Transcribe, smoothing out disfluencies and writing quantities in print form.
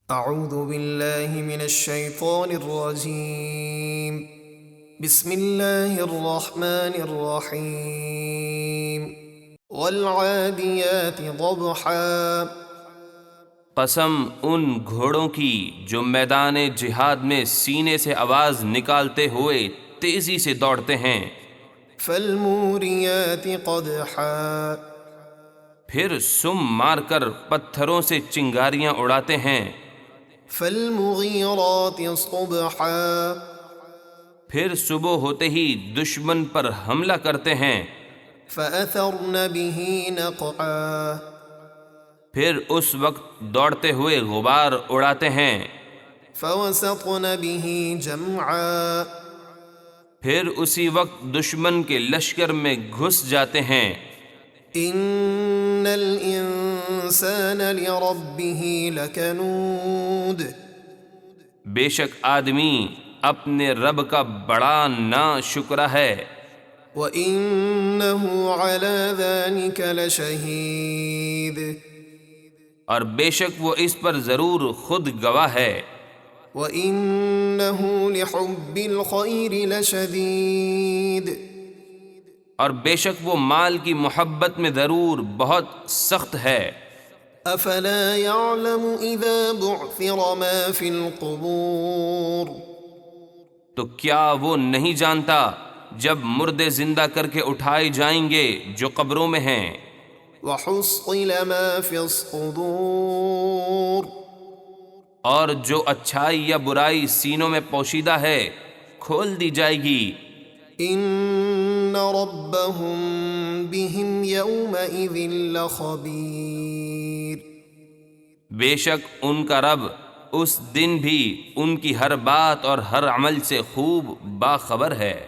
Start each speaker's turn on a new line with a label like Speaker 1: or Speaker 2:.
Speaker 1: اعوذ باللہ من الشیطان الرجیم بسم اللہ الرحمن الرحیم والعادیات ضبحا،
Speaker 2: قسم ان گھوڑوں کی جو میدان جہاد میں سینے سے آواز نکالتے ہوئے تیزی سے دوڑتے ہیں،
Speaker 1: فالموریات قدحا،
Speaker 2: پھر سم مار کر پتھروں سے چنگاریاں اڑاتے ہیں،
Speaker 1: فالمغیرات صبحا،
Speaker 2: پھر صبح ہوتے ہی دشمن پر حملہ کرتے ہیں،
Speaker 1: فأثرن به نقعا،
Speaker 2: پھر اس وقت دوڑتے ہوئے غبار اڑاتے ہیں،
Speaker 1: فوسطن به جمعا،
Speaker 2: پھر اسی وقت دشمن کے لشکر میں گھس جاتے ہیں۔
Speaker 1: ان الانسان لربه لکنود،
Speaker 2: بے شک آدمی اپنے رب کا بڑا ناشکرا ہے،
Speaker 1: وَإِنَّهُ عَلَى ذَلِكَ لَشَهِيدٌ،
Speaker 2: اور بے شک وہ اس پر ضرور خود گواہ ہے،
Speaker 1: وَإِنَّهُ لِحُبِّ الْخَيْرِ لَشَدِيدٌ،
Speaker 2: اور بے شک وہ مال کی محبت میں ضرور بہت سخت ہے۔
Speaker 1: أَفَلَا يَعْلَمُ إِذَا بُعْثِرَ مَا فِي الْقُبُورِ،
Speaker 2: تو کیا وہ نہیں جانتا جب مردے زندہ کر کے اٹھائے جائیں گے جو قبروں میں ہیں،
Speaker 1: وَحُصِّلَ مَا فِي الصُّدُورِ،
Speaker 2: اور جو اچھائی یا برائی سینوں میں پوشیدہ ہے کھول دی جائے گی۔
Speaker 1: إِنَّ رَبَّهُم بِهِمْ يَوْمَئِذٍ لَخَبِيرٌ،
Speaker 2: بے شک ان کا رب اس دن بھی ان کی ہر بات اور ہر عمل سے خوب باخبر ہے۔